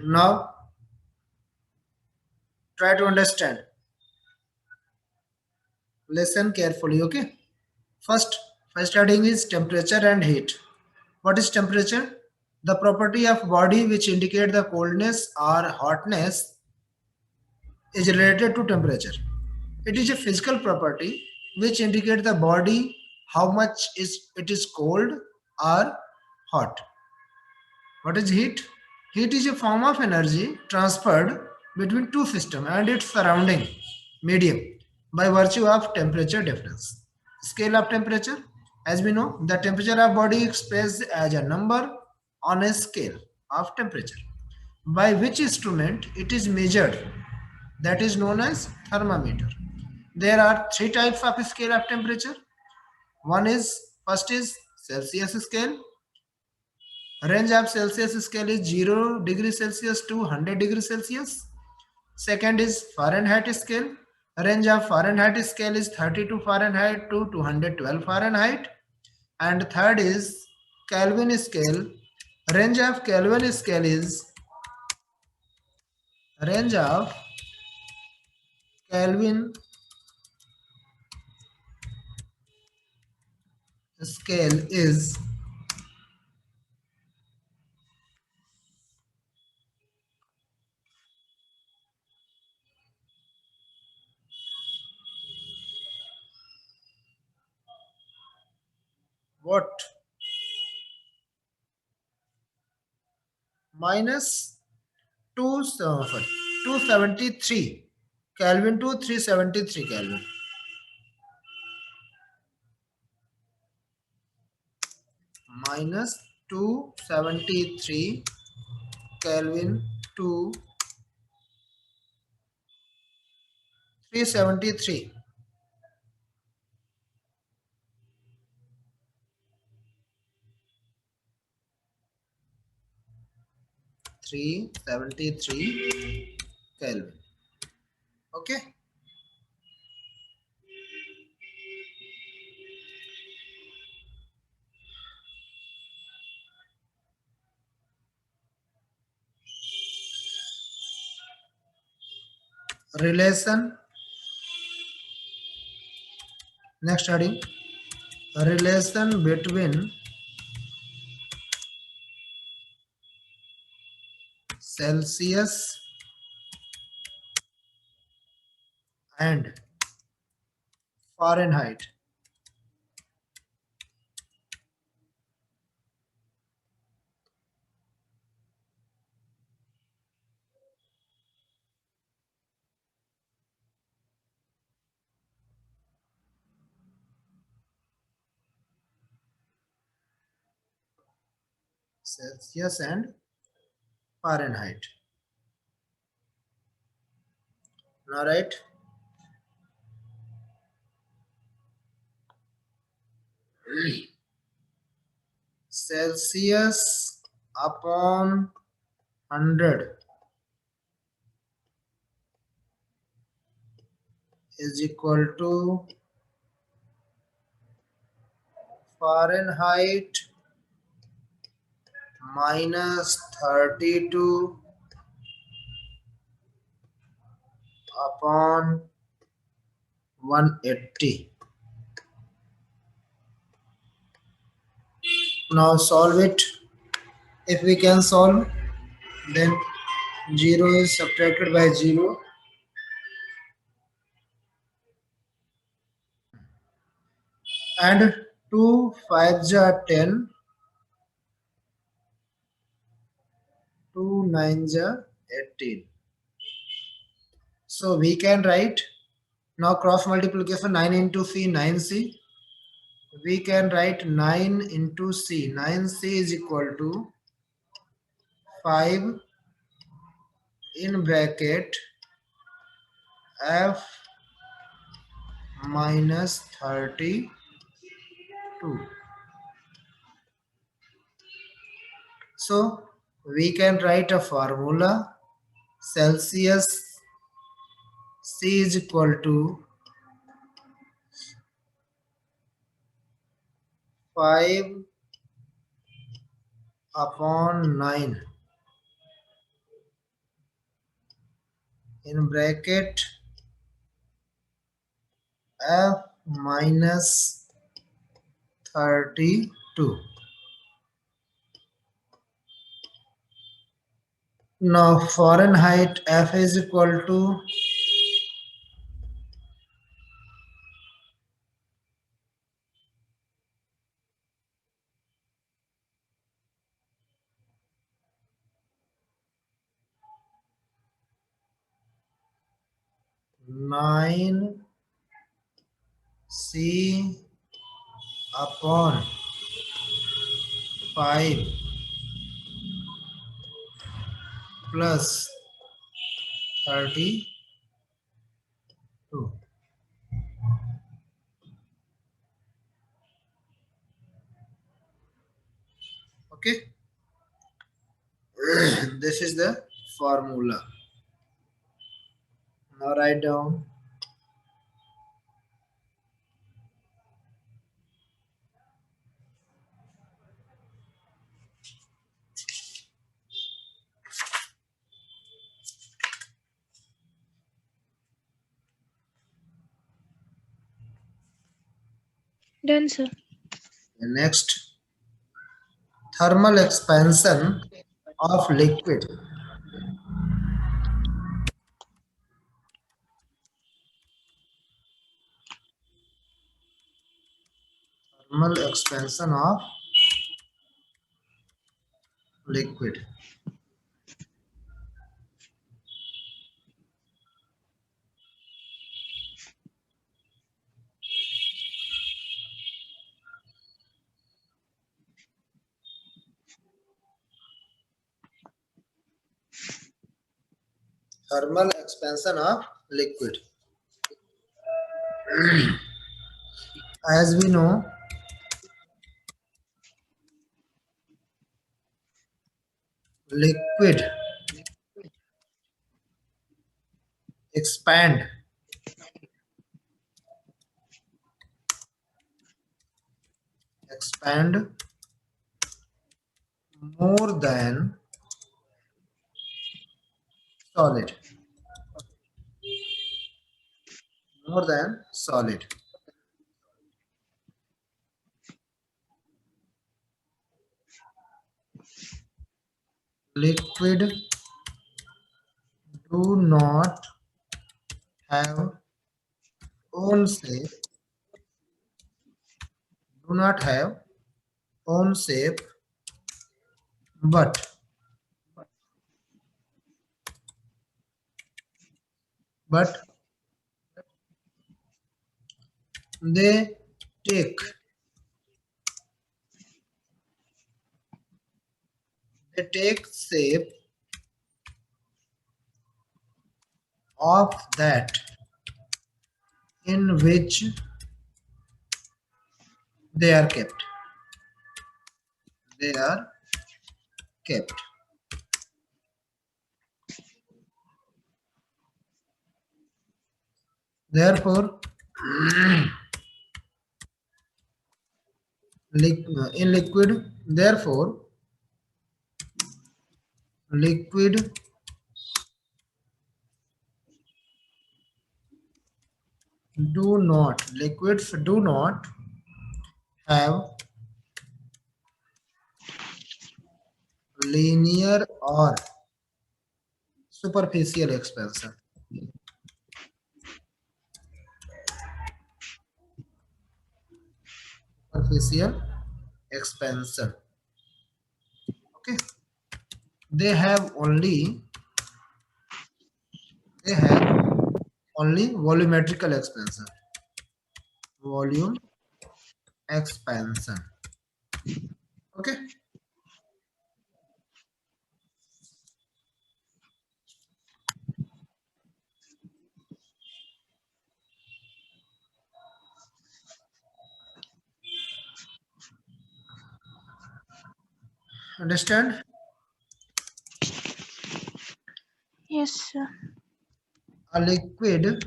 Now try to understand. Listen carefully, okay? First, first heading is temperature and heat. What is temperature? The property of body which indicate the coldness or hotness is related to temperature. It is a physical property which indicate the body how much is it is cold or hot. What is heat? Heat is a form of energy transferred between two systems and its surrounding medium by virtue of temperature difference. Scale of temperature. As we know, the temperature of body expressed as a number on a scale of temperature by which instrument it is measured, that is known as thermometer. There are three types of scale of temperature. One is first is Celsius scale. Range of Celsius scale is 0 degree Celsius to 100 degree Celsius. Second is Fahrenheit scale. Range of Fahrenheit scale is 32 Fahrenheit to 212 Fahrenheit. And third is Kelvin scale. Range of Kelvin scale is range of Kelvin scale is what? Minus 273 Kelvin to 373 Kelvin. Minus 273 Kelvin to 373. Three 73 Kelvin. Okay. Relation. Next heading. Relation between Celsius and Fahrenheit. Celsius and Fahrenheit. All right. Celsius upon 100 is equal to Fahrenheit minus 32 upon 180. Now solve it. If we can solve, then 0 is subtracted by 0 and 2 5s are 10, 2 9s are 18. So we can write now cross multiplication 9 into C 9C. We can write 9 into C. 9C is equal to 5 in bracket F minus 32. So we can write a formula. Celsius C is equal to 5 upon 9. in bracket F minus 32. Now Fahrenheit F is equal to 9 C upon 5 plus 32. Okay, this is the formula. Now write down. Done, sir. Next, thermal expansion of liquid. Thermal expansion of liquid. Thermal expansion of liquid. As we know, liquid expand more than solid. More than solid. Liquid do not have own shape. Do not have own shape, but but they take shape of that in which they are kept. They are kept. Therefore, in liquid, therefore, liquid liquids do not have linear or superficial expansion. Superficial expansion. Okay, they have only volumetrical expansion. Volume expansion. Okay. Understand? Yes, sir. A liquid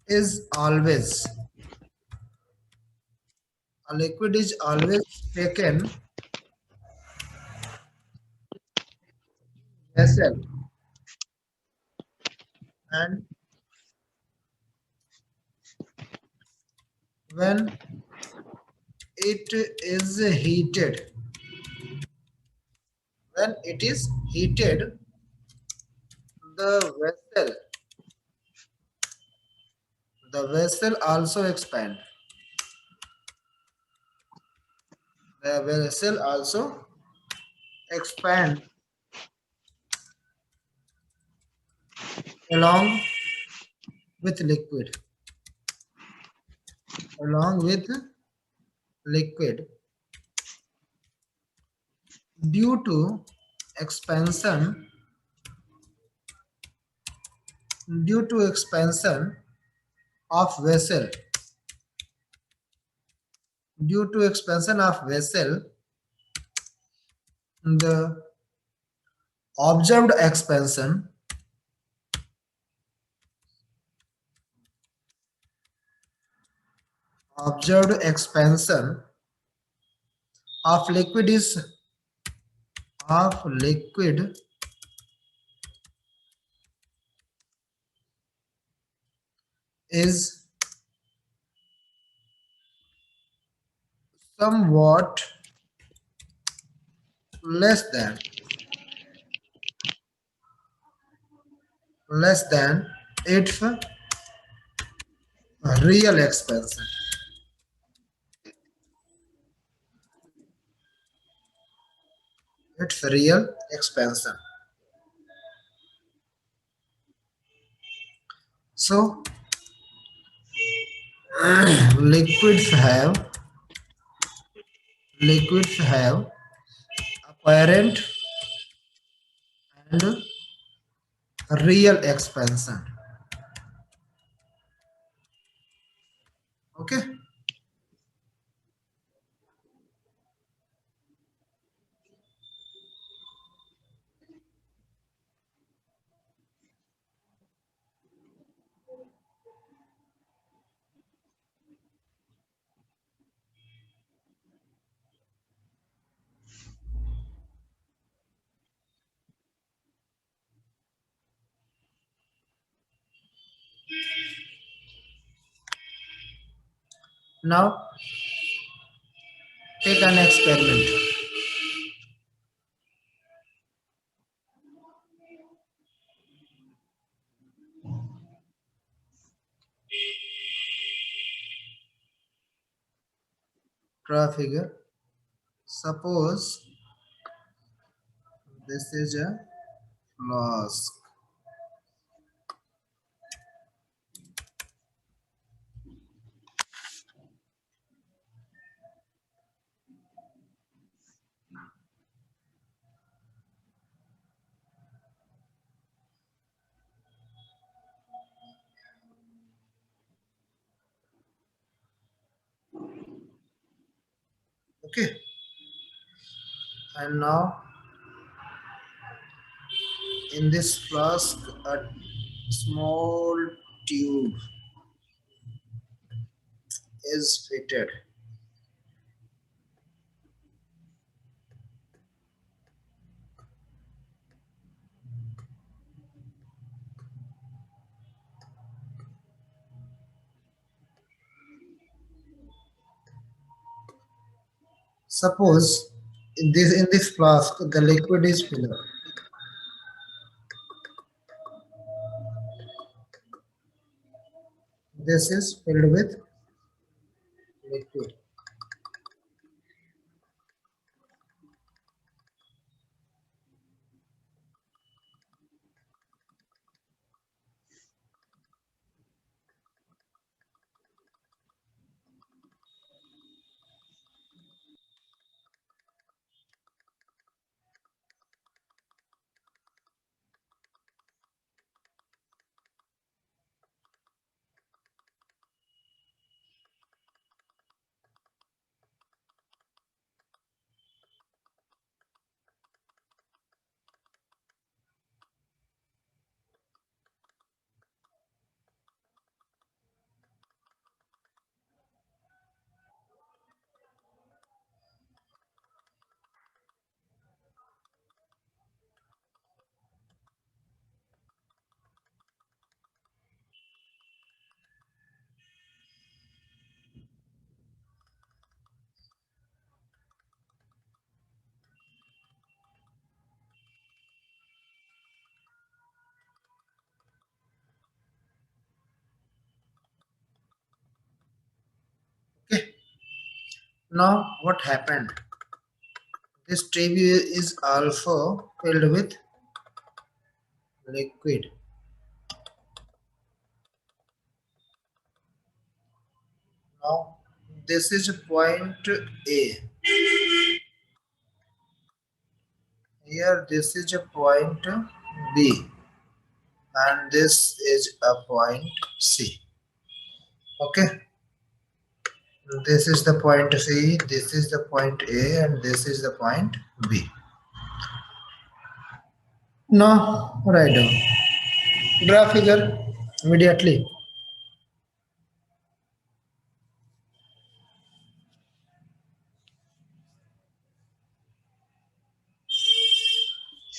is always taken vessel and when it is heated, when it is heated, the vessel the vessel also expand. The vessel also expand along with liquid, along with liquid due to expansion, due to expansion of vessel, due to expansion of vessel, the observed expansion, observed expansion of liquid is somewhat less than its real expansion. Its real expansion. So liquids have apparent and real expansion. Okay. Now take an experiment. Draw a figure. Suppose this is a flask. Okay. And now in this flask a small tube is fitted. Suppose in this flask the liquid is filled. This is filled with liquid. Now what happened? This tube is also filled with liquid. Now this is point A. Here this is a point B, and this is a point C. Okay, this is the point C, this is the point A, and this is the point B. Now write down. Draw figure immediately.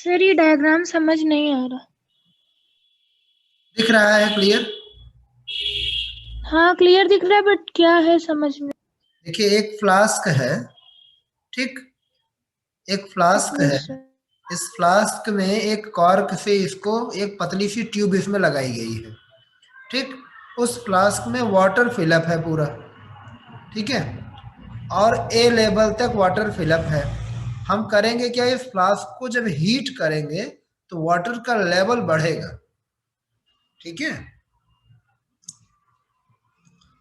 Sir ये diagram समझ नहीं आ रहा। दिख रहा है clear? हाँ clear दिख रहा है बट क्या है समझ में। देखिए एक फ्लास्क है, ठीक, एक फ्लास्क है। Yes, sir. इस फ्लास्क में एक कॉर्क से इसको एक पतली सी ट्यूब इसमें लगाई गई है, ठीक। उस फ्लास्क में वाटर फिलअप है पूरा, ठीक है, और ए लेवल तक वाटर फिलअप है। हम करेंगे क्या, इस फ्लास्क को जब हीट करेंगे तो वाटर का लेवल बढ़ेगा, ठीक है।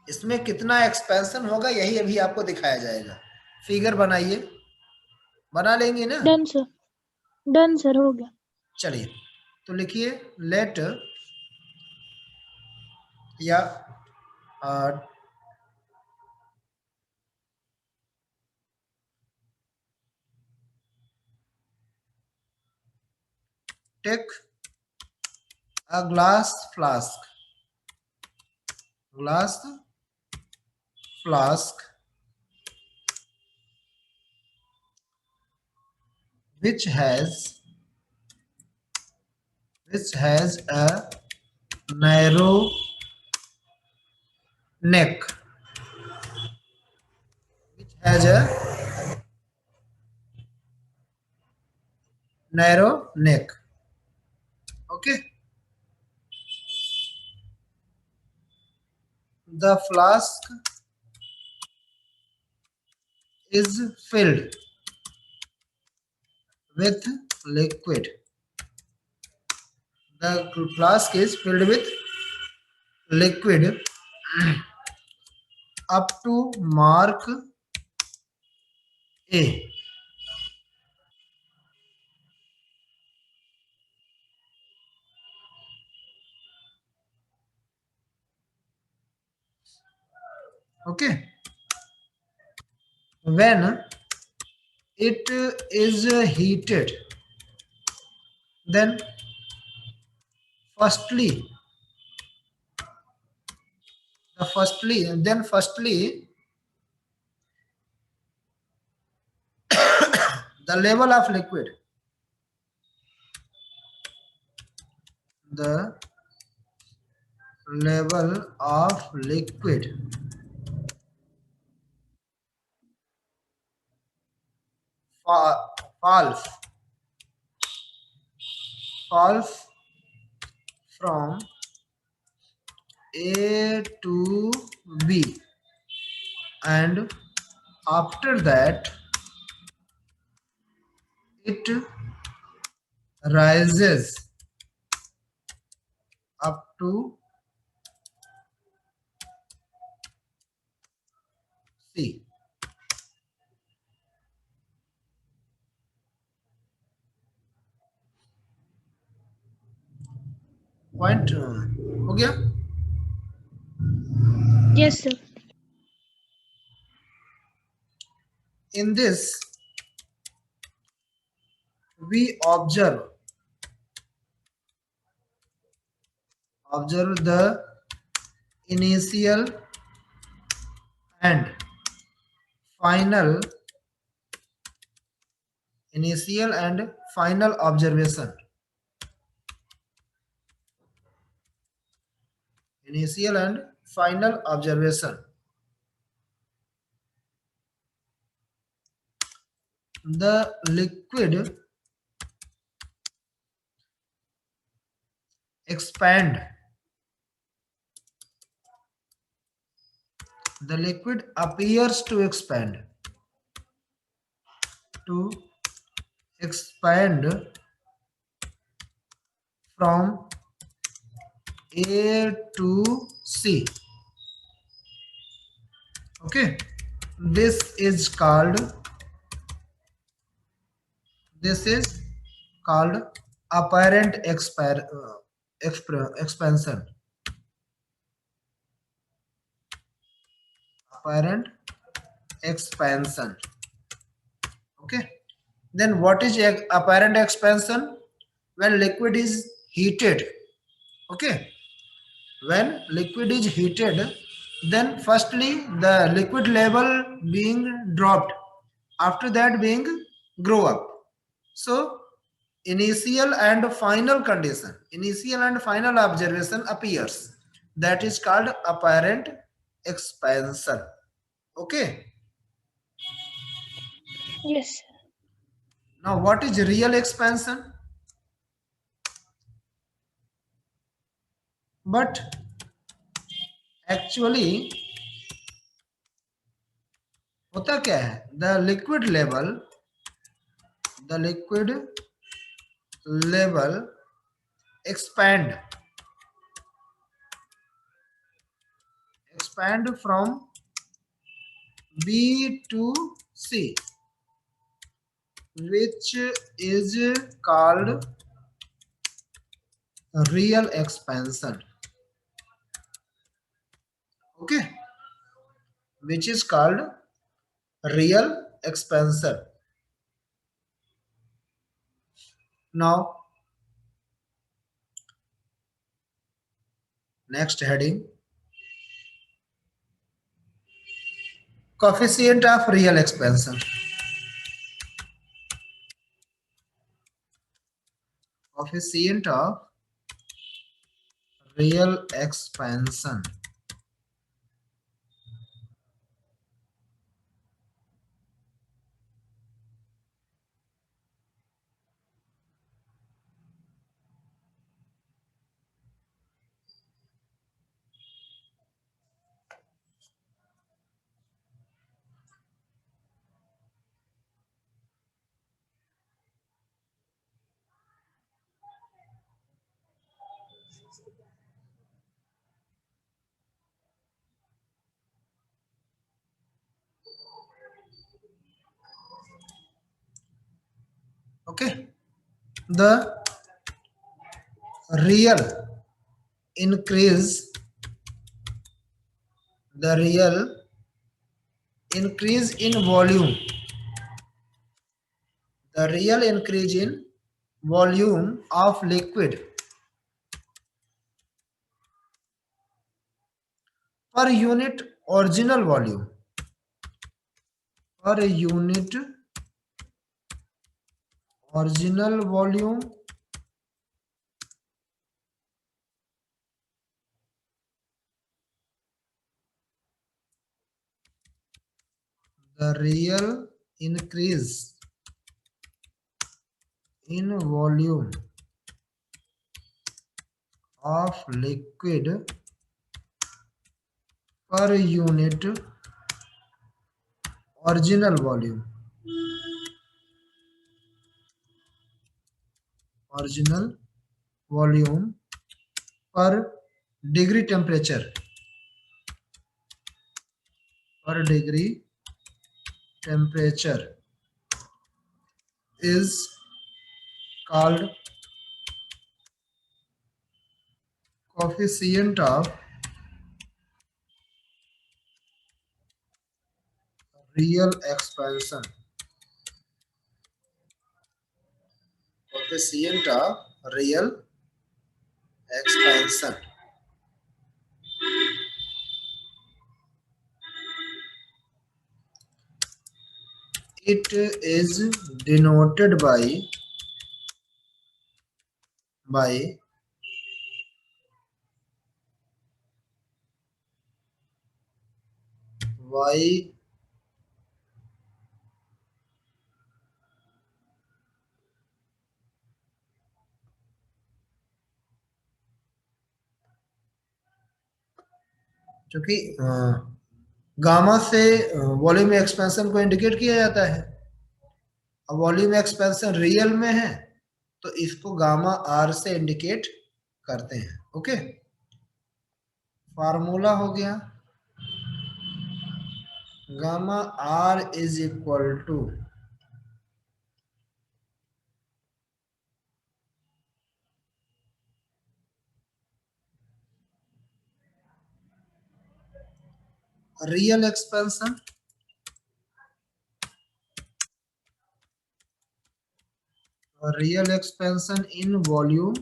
इसमें कितना एक्सपेंशन होगा यही अभी आपको दिखाया जाएगा। फिगर बनाइए, बना लेंगे ना? डन सर हो गया। चलिए तो लिखिए लेट या take a glass flask which has a narrow neck, which has a narrow neck. Okay, the flask is filled with liquid. The flask is filled with liquid up to mark A. Okay, when it is heated, then firstly the level of liquid, falls from A to B, and after that it rises up to C. Point हो गया? Yes, sir. In this we observe the initial and final observation. Initial and final observation. The liquid expand. The liquid appears to expand. to expand from A to C. Okay, this is called apparent expansion. Apparent expansion. Okay, then what is apparent expansion? When liquid is heated. Okay, when liquid is heated, then firstly the liquid level being dropped, after that being grow up. So initial and final condition, initial and final observation appears, that is called apparent expansion. Okay, Yes, sir. now what is real expansion? But actually होता क्या है, the liquid level expand from B to C, which is called real expansion. Okay, which is called real expansion. Now next heading, coefficient of real expansion. Coefficient of real expansion. Okay, the real increase, the real increase in volume, the real increase in volume of liquid per unit original volume, per unit original volume the real increase in volume of liquid per unit original volume, original volume per degree temperature, per degree temperature is called coefficient of real expansion. Coefficient of real expansion. It is denoted by y जो कि gamma से volume expansion को indicate किया जाता है, अब volume expansion real में है तो इसको गामा आर से इंडिकेट करते हैं। ओके, फार्मूला हो गया gamma R is equal to real expansion in volume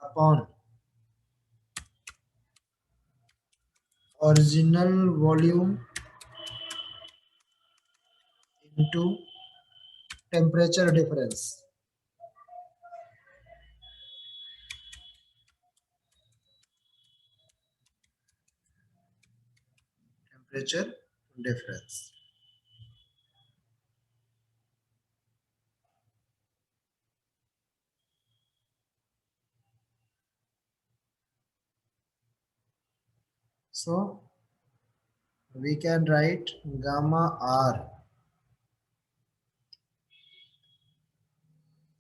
upon original volume into temperature difference. Temperature difference. So we can write gamma R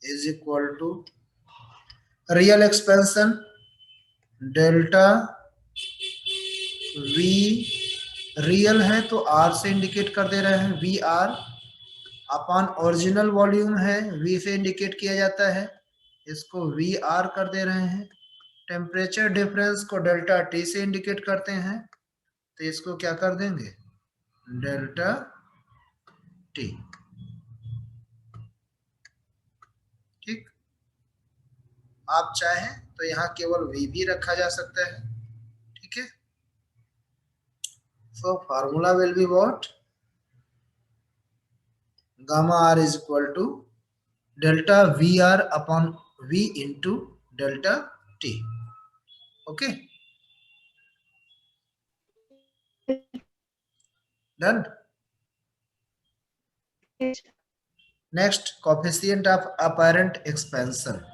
is equal to real expansion delta V real है तो R से indicate कर दे रहे हैं V R, upon original volume है V से indicate किया जाता है, इसको वी आर कर दे रहे हैं। टेम्परेचर डिफरेंस को डेल्टा T से इंडिकेट करते हैं तो इसको क्या कर देंगे डेल्टा T। ठीक, आप चाहें तो यहाँ केवल V भी रखा जा सकता है। ठीक है, so formula will be what gamma R is equal to delta VR upon V into delta T. Okay, done. Yes, sir. Next, coefficient of apparent expansion.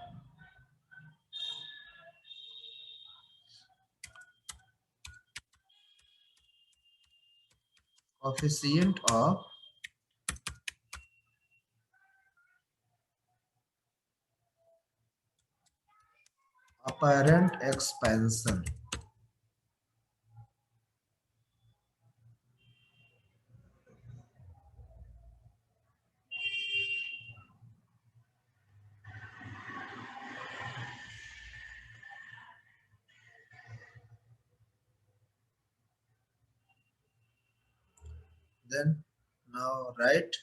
Coefficient of apparent expansion. Then now write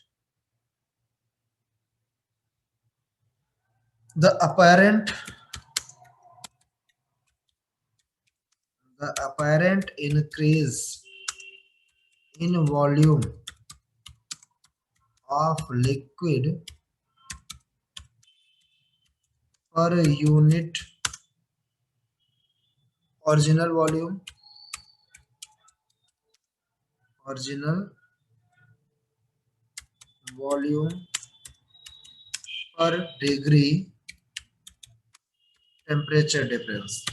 the apparent increase in volume of liquid per unit original volume per degree temperature difference.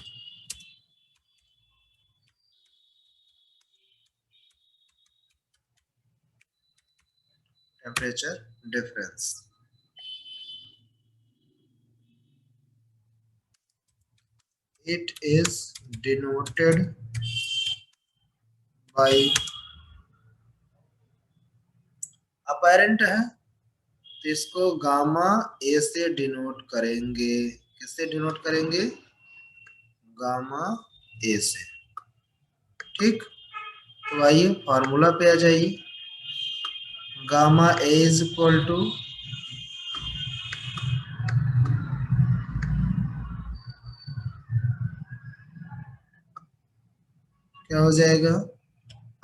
It is denoted by apparent है तो इसको gamma ए से denote करेंगे। किससे denote करेंगे gamma ए से। ठीक, तो आइए फॉर्मूला पे आ जाइए gamma A is equal to क्या हो जाएगा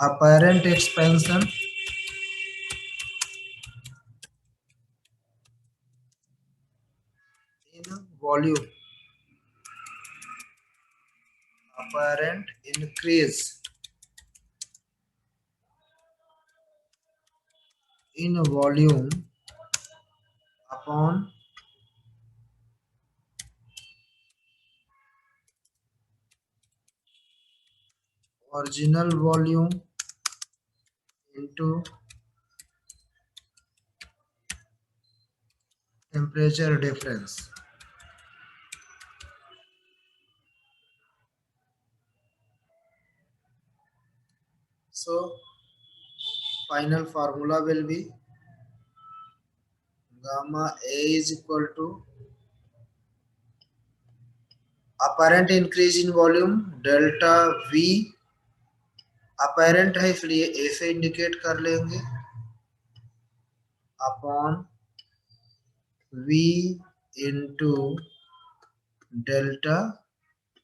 apparent expansion in volume apparent increase in volume upon original volume into temperature difference. So final formula will be gamma A is equal to apparent increase in volume delta V apparent है इसलिए A से indicate कर लेंगे upon V into delta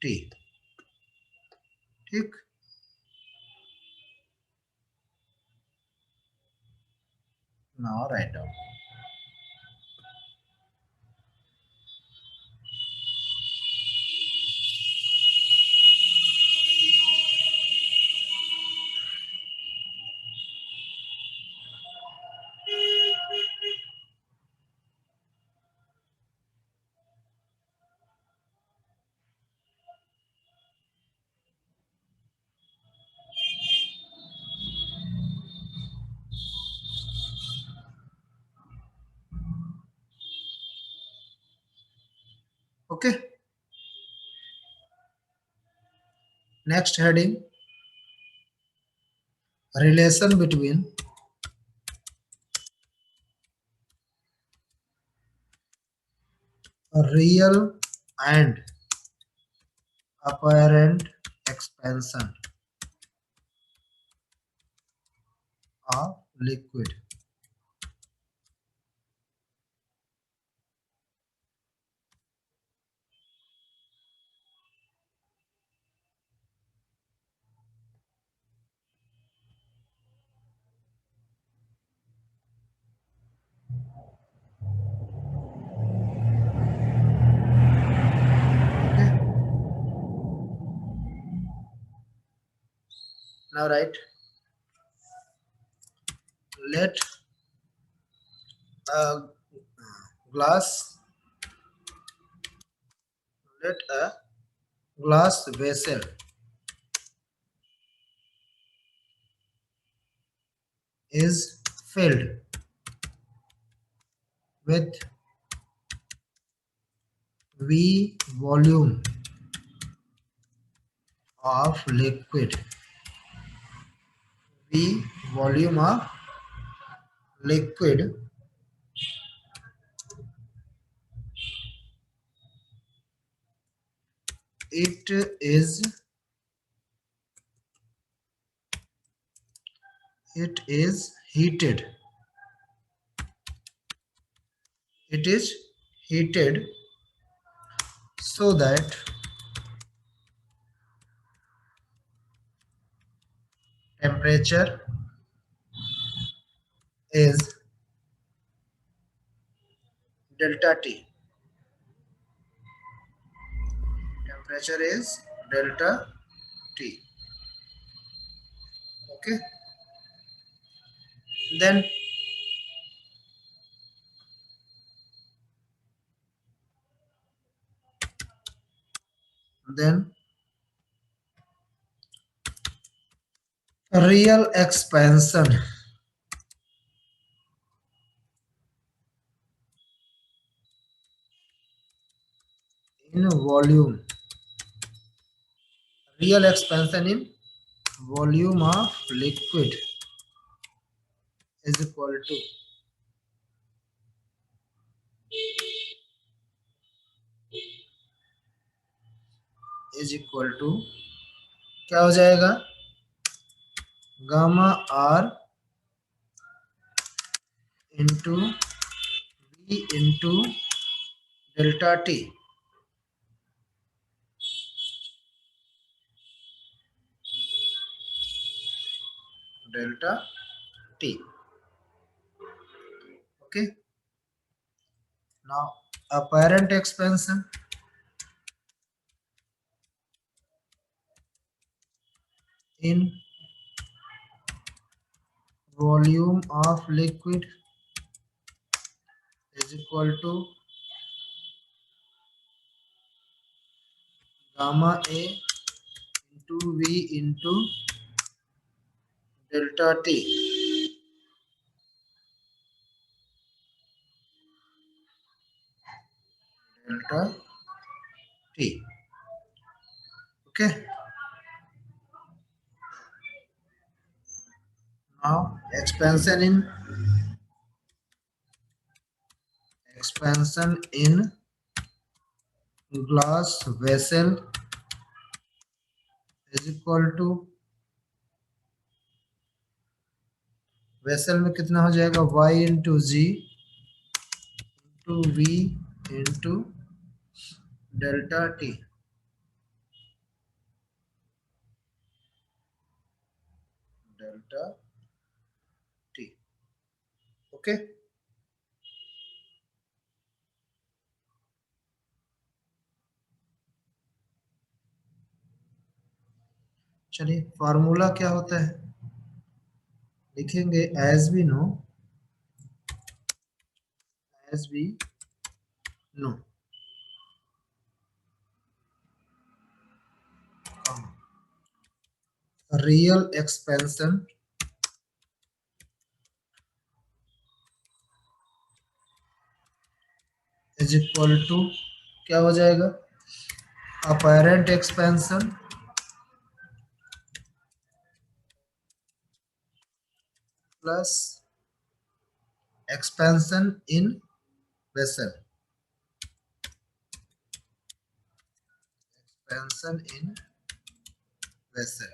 T. ठीक, now write down. Okay, next heading, relation between real and apparent expansion of liquid. Okay, now write, let a glass let a glass vessel is filled with V volume of liquid. V volume of liquid it is heated. It is heated so that temperature is delta T. Temperature is delta T. Okay. Then real expansion in volume. Real expansion in volume of liquid is equal to क्या हो जाएगा, gamma R into V into delta T. Delta T. Okay. Now apparent expansion in volume of liquid is equal to gamma A into V into delta T. Now expansion in glass vessel is equal to, vessel में कितना हो जाएगा, y into g into V into delta T. Delta T. Okay, चलिए formula क्या होता है लिखेंगे, as we know real expansion is equal to क्या हो जाएगा, apparent expansion plus expansion in vessel. Expansion in vessel.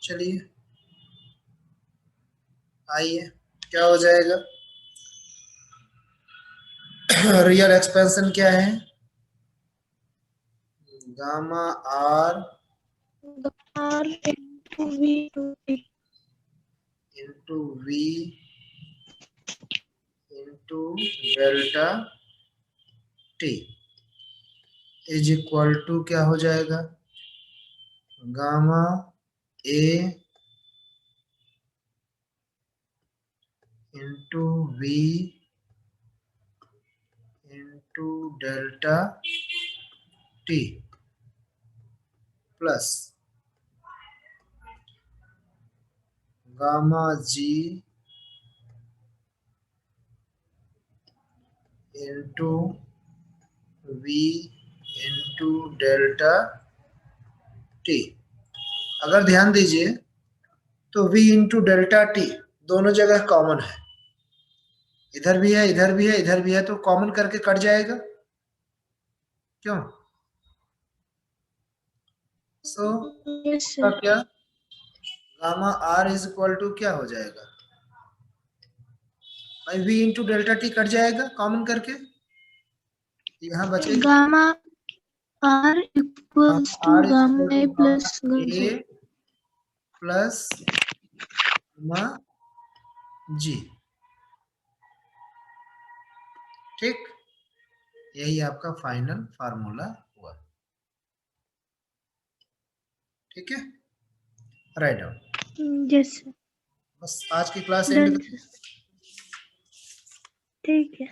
चलिए आइए क्या हो जाएगा, रियल एक्सपेंशन क्या है, gamma R R into V to T. Into V into delta T is equal to क्या हो जाएगा, gamma A into V into delta T plus gamma g into V into delta T. अगर ध्यान दीजिए तो v into delta T दोनों जगह common है, इधर भी है इधर भी है इधर भी है, तो कॉमन करके कट जाएगा, क्यों? सो Yes, का sir. क्या, gamma R is equal to क्या हो जाएगा भाई, v into delta T cut जाएगा कॉमन करके, यहाँ बचेगा Gamma R equals to R is gamma equal A to plus gamma gamma A plus gamma G. ठीक, यही आपका फाइनल फार्मूला हुआ। ठीक है, राइट डाउन। Yes, sir. बस आज की क्लास एंड Done, sir. ठीक है।